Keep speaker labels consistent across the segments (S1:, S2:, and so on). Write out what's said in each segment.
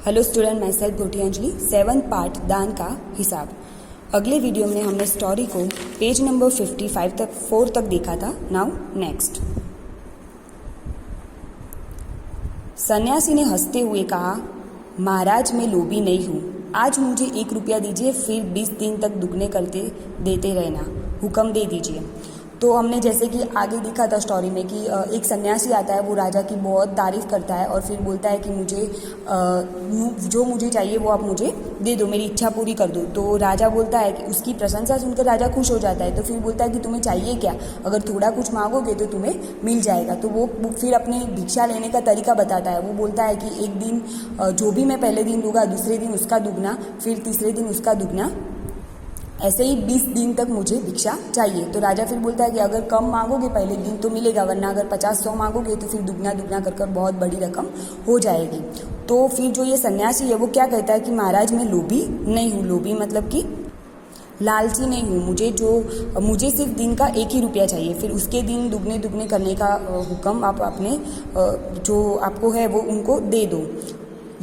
S1: Hello student, मैं self गोटियांजलि 7th part दान का हिसाब। अगले वीडियो में हमने स्टोरी को पेज नंबर 55 तक 4 तक देखा था। Now next. सन्यासी ने हंसते हुए कहा, महाराज मैं लोभी नहीं हूँ, आज मुझे 1 रुपया दीजिए, फिर 20 दिन तक दुगने करते देते रहना, हुक्म दे दीजिए। तो हमने जैसे कि आगे देखा था स्टोरी में कि एक सन्यासी आता है, वो राजा की बहुत तारीफ़ करता है और फिर बोलता है कि मुझे जो मुझे चाहिए वो आप मुझे दे दो, मेरी इच्छा पूरी कर दो। तो राजा बोलता है कि उसकी प्रशंसा सुनकर राजा खुश हो जाता है। तो फिर बोलता है कि तुम्हें चाहिए क्या, अगर थोड़ा कुछ मांगोगे तो तुम्हें मिल जाएगा। तो वो फिर अपने भिक्षा लेने का तरीका बताता है। वो बोलता है कि एक दिन जो भी मैं पहले दिन दूंगा, दूसरे दिन उसका दुगना, फिर तीसरे दिन उसका दुगना, ऐसे ही 20 दिन तक मुझे भिक्षा चाहिए। तो राजा फिर बोलता है कि अगर कम मांगोगे पहले दिन तो मिलेगा, वरना अगर 50-100 मांगोगे तो फिर दुगना दुगना कर बहुत बड़ी रकम हो जाएगी। तो फिर जो ये सन्यासी है वो क्या कहता है कि महाराज मैं लोभी नहीं हूँ, लोभी मतलब कि लालची नहीं हूँ, मुझे सिर्फ दिन का 1 ही रुपया चाहिए, फिर उसके दिन दुगने दुगने करने का हुक्म आप अपने जो आपको है वो उनको दे दो।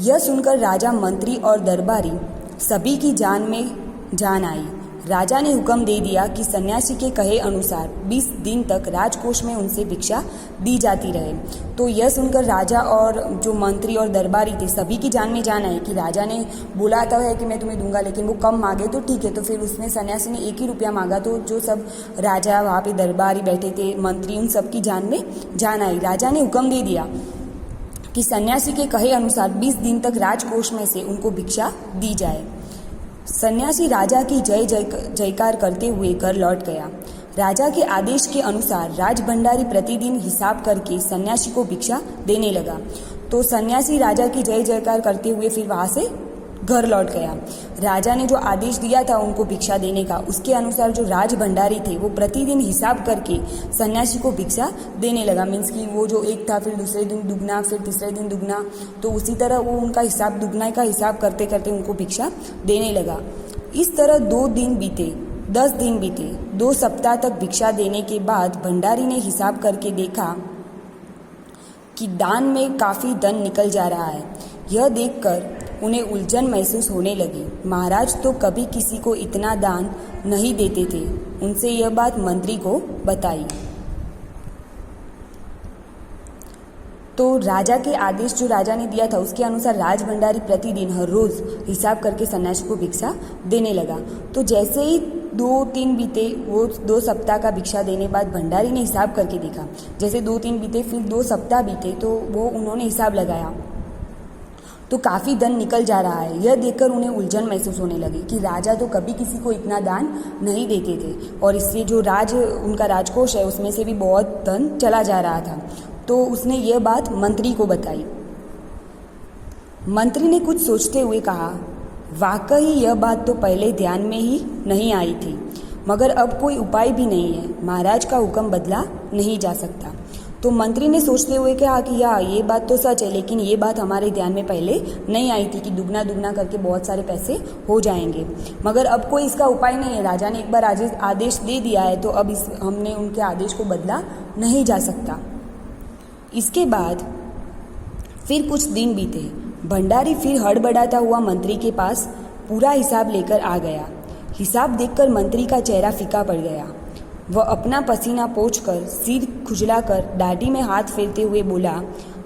S1: यह सुनकर राजा, मंत्री और दरबारी सभी की जान में जान आई। राजा ने हुक्म दे दिया कि सन्यासी के कहे अनुसार 20 दिन तक राजकोष में उनसे भिक्षा दी जाती रहे। तो यह सुनकर राजा और जो मंत्री और दरबारी थे सभी की जान में जान आई कि राजा ने बोला था है कि मैं तुम्हें दूंगा, लेकिन वो कम मांगे तो ठीक है। तो फिर उसने सन्यासी ने 1 ही रुपया मांगा। तो जो सब राजा वहाँ पे दरबारी बैठे थे, मंत्री, उन सब की जान में जान आई। राजा ने हुक्म दे दिया कि सन्यासी के कहे अनुसार 20 दिन तक राजकोष में से उनको भिक्षा दी जाए। सन्यासी राजा की जय जयकार करते हुए घर लौट गया। राजा के आदेश के अनुसार राजभंडारी प्रतिदिन हिसाब करके सन्यासी को भिक्षा देने लगा। तो सन्यासी राजा की जय जयकार करते हुए फिर वहाँ से घर लौट गया। राजा ने जो आदेश दिया था उनको भिक्षा देने का, उसके अनुसार जो राजभंडारी थे वो प्रतिदिन हिसाब करके सन्यासी को भिक्षा देने लगा। मीन्स कि वो जो एक था फिर दूसरे दिन दुगना, फिर तीसरे दिन दुगना, तो उसी तरह वो उनका हिसाब, दुगना का हिसाब करते करते उनको भिक्षा देने लगा। इस तरह 2 दिन बीते, 10 दिन बीते, 2 सप्ताह तक भिक्षा देने के बाद भंडारी ने हिसाब करके देखा कि दान में काफ़ी धन निकल जा रहा है। यह देखकर उन्हें उलझन महसूस होने लगी। महाराज तो कभी किसी को इतना दान नहीं देते थे। उनसे यह बात मंत्री को बताई। तो राजा के आदेश जो राजा ने दिया था उसके अनुसार राजभंडारी प्रतिदिन हर रोज़ हिसाब करके सन्यासी को भिक्षा देने लगा। तो जैसे ही 2-3 बीते, वो 2 सप्ताह का भिक्षा देने बाद भंडारी ने हिसाब करके देखा। जैसे 2-3 बीते, फिर 2 सप्ताह बीते, तो वो उन्होंने हिसाब लगाया तो काफ़ी धन निकल जा रहा है। यह देखकर उन्हें उलझन महसूस होने लगी कि राजा तो कभी किसी को इतना दान नहीं देते थे और इससे जो उनका राजकोष है उसमें से भी बहुत धन चला जा रहा था। तो उसने यह बात मंत्री को बताई। मंत्री ने कुछ सोचते हुए कहा, वाकई यह बात तो पहले ध्यान में ही नहीं आई थी, मगर अब कोई उपाय भी नहीं है, महाराज का हुक्म बदला नहीं जा सकता। तो मंत्री ने सोचते हुए कहा कि ये बात तो सच है, लेकिन ये बात हमारे ध्यान में पहले नहीं आई थी कि दुगना दुगना करके बहुत सारे पैसे हो जाएंगे, मगर अब कोई इसका उपाय नहीं है। राजा ने एक बार आदेश दे दिया है तो अब हमने उनके आदेश को बदला नहीं जा सकता। इसके बाद फिर कुछ दिन बीते। भंडारी फिर हड़बड़ाता हुआ मंत्री के पास पूरा हिसाब लेकर आ गया। हिसाब देखकर मंत्री का चेहरा फीका पड़ गया। वह अपना पसीना पोंछकर, सिर खुजलाकर, दाढ़ी में हाथ फेरते हुए बोला,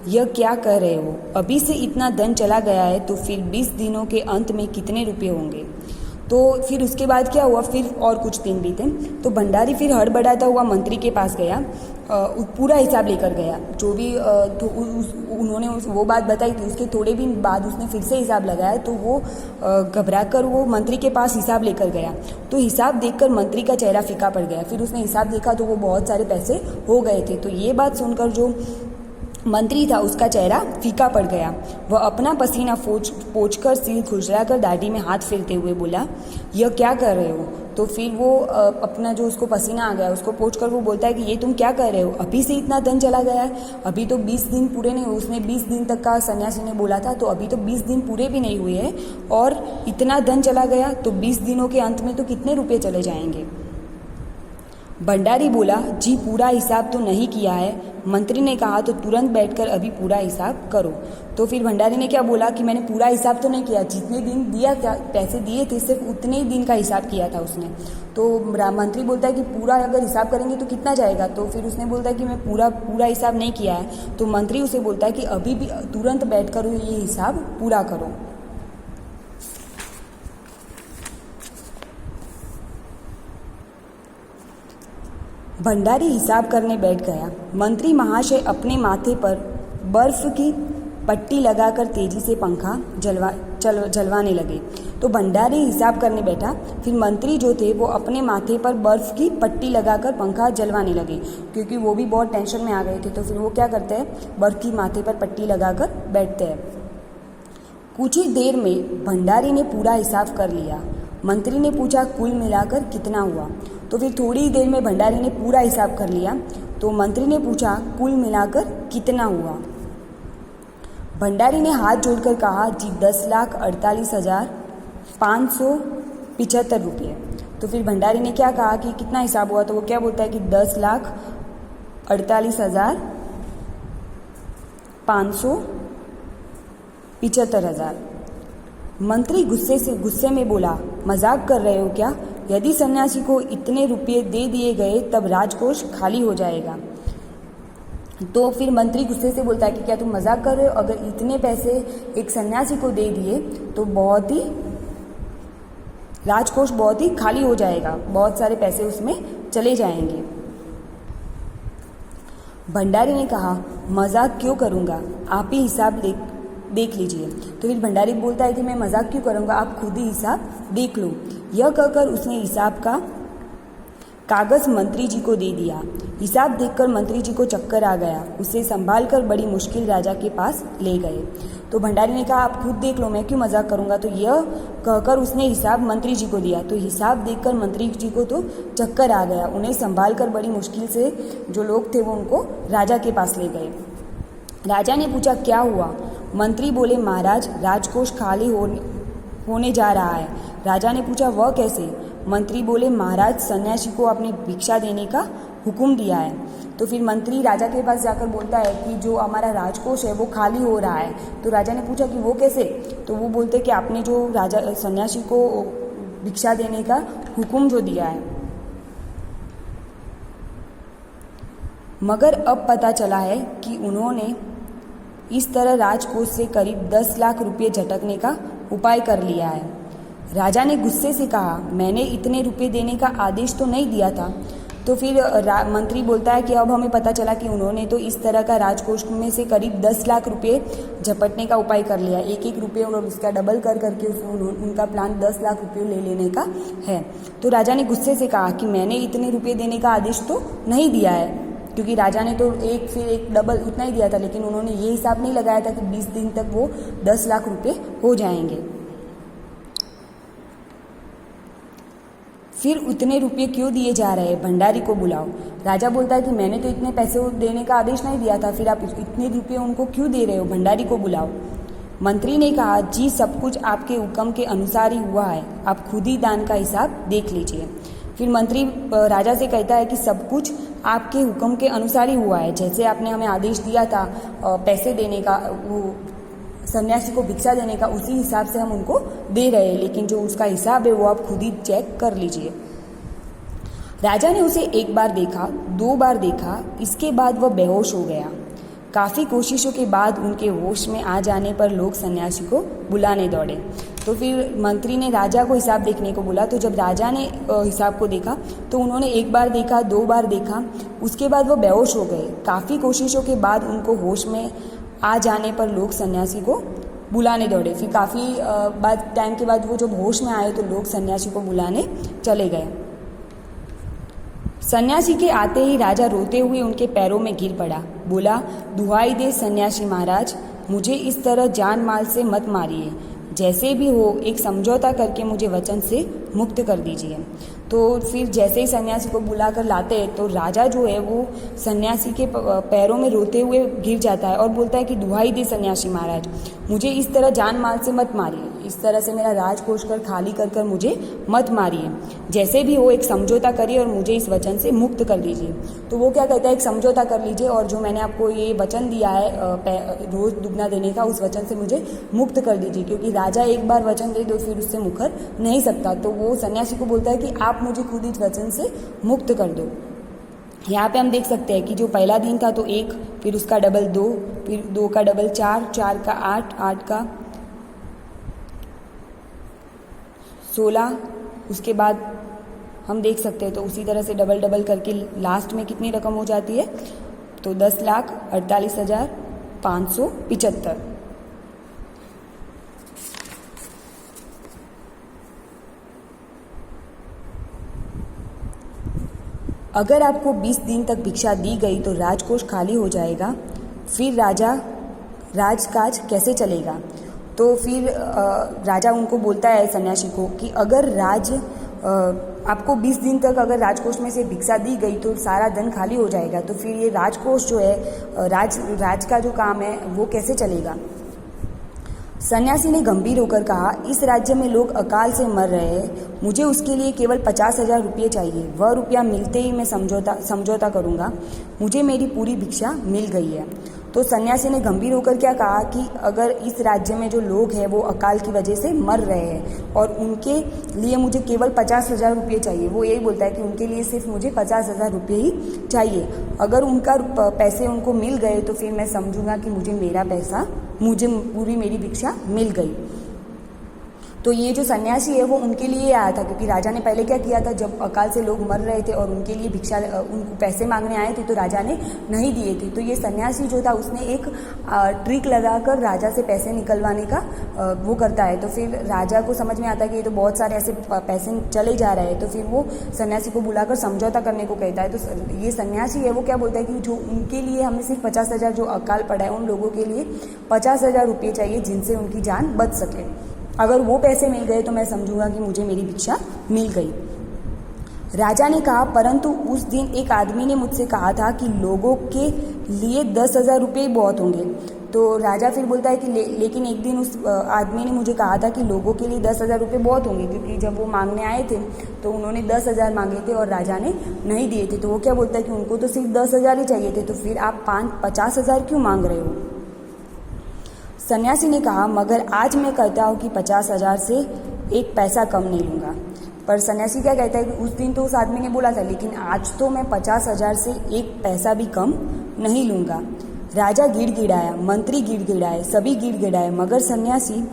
S1: यह क्या कह रहे हो? अभी से इतना धन चला गया है तो फिर 20 दिनों के अंत में कितने रुपए होंगे? तो फिर उसके बाद क्या हुआ, फिर और कुछ दिन बीते। तो भंडारी फिर हड़बड़ाता हुआ मंत्री के पास गया, पूरा हिसाब लेकर गया। जो भी तो उन्होंने वो बात बताई थी, उसके थोड़े दिन बाद उसने फिर से हिसाब लगाया। तो वो घबराकर वो मंत्री के पास हिसाब लेकर गया। तो हिसाब देखकर मंत्री का चेहरा फीका पड़ गया। फिर उसने हिसाब देखा तो वो बहुत सारे पैसे हो गए थे। तो ये बात सुनकर जो मंत्री था उसका चेहरा फीका पड़ गया। वह अपना पसीना पोंछकर, सिर खुजलाकर, दाढ़ी में हाथ फेरते हुए बोला, यह क्या कर रहे हो? तो फिर वो अपना जो उसको पसीना आ गया उसको पोंछकर वो बोलता है कि ये तुम क्या कर रहे हो? अभी से इतना धन चला गया है, अभी तो 20 दिन पूरे नहीं हुए। उसने 20 दिन तक का सन्यासी ने बोला था, तो अभी तो 20 दिन पूरे भी नहीं हुए हैं और इतना धन चला गया, तो 20 दिनों के अंत में तो कितने रुपये चले जाएंगे? भंडारी बोला, जी पूरा हिसाब तो नहीं किया है, मंत्री ने कहा तो तुरंत बैठकर अभी पूरा हिसाब करो। तो फिर भंडारी ने क्या बोला कि मैंने पूरा हिसाब तो नहीं किया, जितने दिन दिया था पैसे दिए थे सिर्फ उतने ही दिन का हिसाब किया था उसने। तो मंत्री बोलता है कि पूरा अगर हिसाब करेंगे तो कितना जाएगा। तो फिर उसने बोलता है कि मैं पूरा हिसाब नहीं किया है। तो मंत्री उसे बोलता है कि अभी भी तुरंत बैठकर ये हिसाब पूरा करो। भंडारी हिसाब करने बैठ गया। मंत्री महाशय अपने माथे पर बर्फ की पट्टी लगाकर तेजी से पंखा जलवाने लगे। तो भंडारी हिसाब करने बैठा, फिर मंत्री जो थे वो अपने माथे पर बर्फ की पट्टी लगाकर पंखा जलवाने लगे, क्योंकि वो भी बहुत टेंशन में आ गए थे। तो फिर वो क्या करते हैं, बर्फ की माथे पर पट्टी लगाकर बैठते हैं। कुछ ही देर में भंडारी ने पूरा हिसाब कर लिया। मंत्री ने पूछा कुल मिलाकर कितना हुआ। तो फिर थोड़ी ही देर में भंडारी ने पूरा हिसाब कर लिया। तो मंत्री ने पूछा कुल मिलाकर कितना हुआ। भंडारी ने हाथ जोड़कर कहा जी 10,48,575 रुपये। तो फिर भंडारी ने क्या कहा कि कितना हिसाब हुआ। तो वो क्या बोलता है कि 10,48,575,000। मंत्री गुस्से में बोला मजाक कर रहे हो क्या? यदि सन्यासी को इतने रुपये दे दिए गए तब राजकोष खाली हो जाएगा। तो फिर मंत्री गुस्से से बोलता है कि क्या तुम मजाक कर रहे हो? अगर इतने पैसे एक सन्यासी को दे दिए तो राजकोष बहुत ही खाली हो जाएगा, बहुत सारे पैसे उसमें चले जाएंगे। भंडारी ने कहा मजाक क्यों करूँगा, आप ही हिसाब देख लीजिए। तो फिर भंडारी बोलता है कि मैं मजाक क्यों करूँगा, आप खुद ही हिसाब देख लो। यह कहकर उसने हिसाब का कागज़ मंत्री जी को दे दिया। हिसाब देखकर मंत्री जी को चक्कर आ गया। उसे संभालकर बड़ी मुश्किल राजा के पास ले गए। तो भंडारी ने कहा आप खुद देख लो, मैं क्यों मजाक करूँगा। तो यह कहकर उसने हिसाब मंत्री जी को दिया। तो हिसाब देखकर मंत्री जी को तो चक्कर आ गया। उन्हें संभालकर बड़ी मुश्किल से जो लोग थे वो उनको राजा के पास ले गए। राजा ने पूछा क्या हुआ। मंत्री बोले महाराज राजकोष खाली होने जा रहा है। राजा ने पूछा वह कैसे। मंत्री बोले महाराज सन्यासी को अपनी भिक्षा देने का हुक्म दिया है। तो फिर मंत्री राजा के पास जाकर बोलता है कि जो हमारा राजकोष है वो खाली हो रहा है। तो राजा ने पूछा कि वो कैसे। तो वो बोलते कि आपने जो राजा सन्यासी को भिक्षा देने का हुक्म जो दिया है, मगर अब पता चला है कि उन्होंने इस तरह राजकोष से करीब 10 लाख रुपये झटकने का उपाय कर लिया है। राजा ने गुस्से से कहा मैंने इतने रुपए देने का आदेश तो नहीं दिया था। तो फिर मंत्री बोलता है कि अब हमें पता चला कि उन्होंने तो इस तरह का राजकोष में से करीब 10 लाख रुपए झपटने का उपाय कर लिया। एक रुपये और उसका डबल करके उनका प्लान 10 लाख रुपये ले लेने का है। तो राजा ने गुस्से से कहा कि मैंने इतने रुपये देने का आदेश तो नहीं दिया है, क्योंकि राजा ने तो एक डबल उतना ही दिया था, लेकिन उन्होंने ये हिसाब नहीं लगाया था कि 20 दिन तक वो 10 लाख रुपये हो जाएंगे। फिर उतने रुपये क्यों दिए जा रहे हैं, भंडारी को बुलाओ। राजा बोलता है कि मैंने तो इतने पैसे देने का आदेश नहीं दिया था, फिर आप इतने रुपये उनको क्यों दे रहे हो, भंडारी को बुलाओ। मंत्री ने कहा जी सब कुछ आपके हुक्म के अनुसार ही हुआ है, आप खुद ही दान का हिसाब देख लीजिए। फिर मंत्री राजा से कहता है कि सब कुछ आपके हुक्म के अनुसार ही हुआ है, जैसे आपने हमें आदेश दिया था पैसे देने का, वो सन्यासी को भिक्षा देने का, उसी हिसाब से हम उनको दे रहे हैं, लेकिन जो उसका हिसाब है वो आप खुद ही चेक कर लीजिए। राजा ने उसे एक बार देखा, 2 बार देखा, इसके बाद वह बेहोश हो गया। काफ़ी कोशिशों के बाद उनके होश में आ जाने पर लोग सन्यासी को बुलाने दौड़े। तो फिर मंत्री ने राजा को हिसाब देखने को बोला। तो जब राजा ने हिसाब को देखा तो उन्होंने 1 बार देखा, 2 बार देखा, उसके बाद वो बेहोश हो गए। काफ़ी कोशिशों के बाद उनको होश में आ जाने पर लोग सन्यासी को बुलाने दौड़े। फिर काफ़ी टाइम के बाद वो जब होश में आए तो लोग सन्यासी को बुलाने चले गए। सन्यासी के आते ही राजा रोते हुए उनके पैरों में गिर पड़ा। बोला दुहाई दे सन्यासी महाराज, मुझे इस तरह जान माल से मत मारिए, जैसे भी हो एक समझौता करके मुझे वचन से मुक्त कर दीजिए। तो फिर जैसे ही सन्यासी को बुलाकर लाते हैं तो राजा जो है वो सन्यासी के पैरों में रोते हुए गिर जाता है और बोलता है कि दुहाई दे सन्यासी महाराज, मुझे इस तरह जान माल से मत मारिए, इस तरह से मेरा राजकोष कर खाली कर कर मुझे मत मारिए, जैसे भी हो एक समझौता करिए और मुझे इस वचन से मुक्त कर दीजिए। तो वो क्या कहता है, एक समझौता कर लीजिए और जो मैंने आपको ये वचन दिया है रोज दुगना देने का, उस वचन से मुझे मुक्त कर दीजिए, क्योंकि राजा एक बार वचन दे तो फिर उससे मुकर नहीं सकता। तो वो सन्यासी को बोलता है कि आप मुझे खुद इस वचन से मुक्त कर दो। यहाँ पे हम देख सकते हैं कि जो पहला दिन था तो 1, फिर उसका डबल 2, फिर 2 का डबल 4, 4 का 8, 8 का 16, उसके बाद हम देख सकते हैं तो उसी तरह से डबल डबल करके लास्ट में कितनी रकम हो जाती है, तो 10,48,575। अगर आपको 20 दिन तक भिक्षा दी गई तो राजकोष खाली हो जाएगा, फिर राजकाज कैसे चलेगा। तो फिर राजा उनको बोलता है सन्यासी को कि अगर आपको 20 दिन तक अगर राजकोष में से भिक्षा दी गई तो सारा धन खाली हो जाएगा, तो फिर ये राजकोष जो है राज का जो काम है वो कैसे चलेगा। सन्यासी ने गंभीर होकर कहा, इस राज्य में लोग अकाल से मर रहे हैं, मुझे उसके लिए केवल 50,000 रुपये चाहिए, वह रुपया मिलते ही मैं समझौता करूँगा, मुझे मेरी पूरी भिक्षा मिल गई है। तो सन्यासी ने गंभीर होकर क्या कहा कि अगर इस राज्य में जो लोग हैं वो अकाल की वजह से मर रहे हैं और उनके लिए मुझे केवल 50,000 रुपये चाहिए, वो यही बोलता है कि उनके लिए सिर्फ मुझे 50,000 रुपये ही चाहिए। अगर उनका पैसे उनको मिल गए तो फिर मैं समझूंगा कि मुझे पूरी मेरी भिक्षा मिल गई। तो ये जो सन्यासी है वो उनके लिए आया था, क्योंकि राजा ने पहले क्या किया था, जब अकाल से लोग मर रहे थे और उनके लिए उनको पैसे मांगने आए थे तो राजा ने नहीं दिए थे। तो ये सन्यासी जो था उसने एक ट्रिक लगाकर राजा से पैसे निकलवाने का वो करता है। तो फिर राजा को समझ में आता है कि ये तो बहुत सारे ऐसे पैसे चले जा रहे हैं, तो फिर वो सन्यासी को बुलाकर समझौता करने को कहता है। तो ये सन्यासी है वो क्या बोलता है कि जो उनके लिए हमें सिर्फ 50,000 जो अकाल पड़ा है उन लोगों के लिए 50,000 रुपये चाहिए जिनसे उनकी जान बच सके। अगर वो पैसे मिल गए तो मैं समझूंगा कि मुझे मेरी भिक्षा मिल गई। राजा ने कहा, परंतु उस दिन एक आदमी ने मुझसे कहा था कि लोगों के लिए 10,000 रुपये ही बहुत होंगे। तो राजा फिर बोलता है कि लेकिन एक दिन उस आदमी ने मुझे कहा था कि लोगों के लिए 10,000 रुपये बहुत होंगे, क्योंकि जब वो मांगने आए थे तो उन्होंने 10,000 मांगे थे और राजा ने नहीं दिए थे। तो वो क्या बोलता है कि उनको तो सिर्फ 10,000 ही चाहिए थे, तो फिर आप 50,000 क्यों मांग रहे हो। सन्यासी ने कहा, मगर आज मैं कहता हूँ कि 50,000 से एक पैसा कम नहीं लूँगा। पर सन्यासी क्या कहता है कि उस दिन तो उस आदमी ने बोला था, लेकिन आज तो मैं 50,000 से एक पैसा भी कम नहीं लूँगा। राजा गिड़गिड़ाया, मंत्री गिड़गिड़ाए, सभी गिड़गिड़ाए, मगर सन्यासी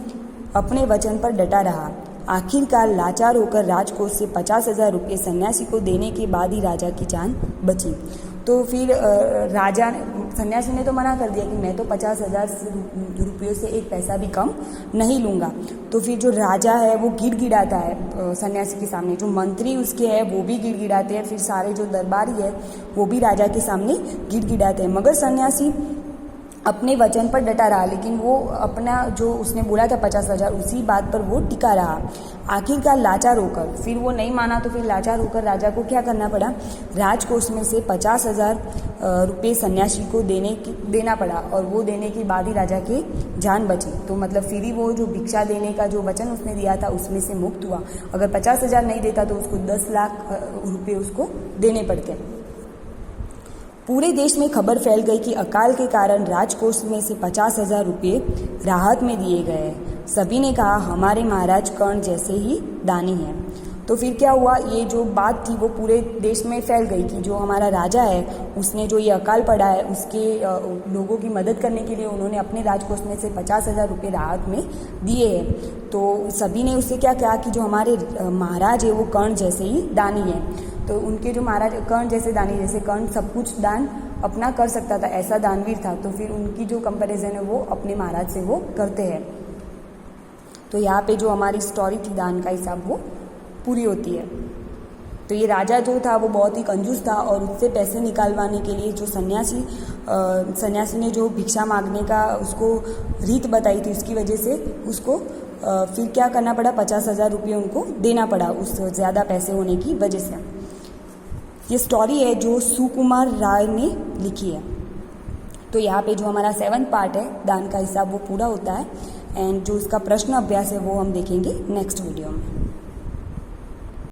S1: अपने वचन पर डटा रहा। आखिरकार लाचार होकर राजकोष से 50,000 रुपये सन्यासी को देने के बाद ही राजा की जान बची। तो फिर सन्यासी ने तो मना कर दिया कि मैं तो 50,000 रुपयों से एक पैसा भी कम नहीं लूँगा। तो फिर जो राजा है वो गिड़गिड़ाता है सन्यासी के सामने, जो मंत्री उसके हैं वो भी गिड़गिड़ाते हैं, फिर सारे जो दरबारी है वो भी राजा के सामने गिड़गिड़ाते हैं। मगर सन्यासी अपने वचन पर डटा रहा, लेकिन वो अपना जो उसने बोला था 50,000 उसी बात पर वो टिका रहा। आखिरकार लाचार होकर, फिर वो नहीं माना तो फिर लाचार होकर राजा को क्या करना पड़ा, राजकोष में से 50,000 रुपये सन्यासी को देना पड़ा, और वो देने के बाद ही राजा की जान बची। तो मतलब फिर ही वो जो भिक्षा देने का जो वचन उसने दिया था उसमें से मुक्त हुआ। अगर 50,000 नहीं देता तो उसको 10 लाख रुपये उसको देने पड़ते। पूरे देश में खबर फैल गई कि अकाल के कारण राजकोष में से 50,000 रुपये राहत में दिए गए। सभी ने कहा, हमारे महाराज कर्ण जैसे ही दानी हैं। तो फिर क्या हुआ, ये जो बात थी वो पूरे देश में फैल गई कि जो हमारा राजा है उसने जो ये अकाल पड़ा है उसके लोगों की मदद करने के लिए उन्होंने अपने राजकोष में से 50,000 रुपये राहत में दिए हैं। तो सभी ने उससे क्या कहा कि जो हमारे महाराज है वो कर्ण जैसे ही दानी हैं। तो उनके जो महाराज कर्ण जैसे दानी, जैसे कर्ण सब कुछ दान अपना कर सकता था, ऐसा दानवीर था, तो फिर उनकी जो कंपैरिजन है वो अपने महाराज से वो करते हैं। तो यहाँ पे जो हमारी स्टोरी थी दान का हिसाब वो पूरी होती है। तो ये राजा जो था वो बहुत ही कंजूस था और उससे पैसे निकालवाने के लिए जो सन्यासी ने जो भिक्षा मांगने का उसको रीत बताई थी उसकी वजह से उसको फिर क्या करना पड़ा, 50,000 रुपये उनको देना पड़ा उस ज़्यादा पैसे होने की वजह से। ये स्टोरी है जो सुकुमार राय ने लिखी है। तो यहाँ पे जो हमारा 7th पार्ट है दान का हिसाब वो पूरा होता है। एंड जो इसका प्रश्न अभ्यास है वो हम देखेंगे नेक्स्ट वीडियो में।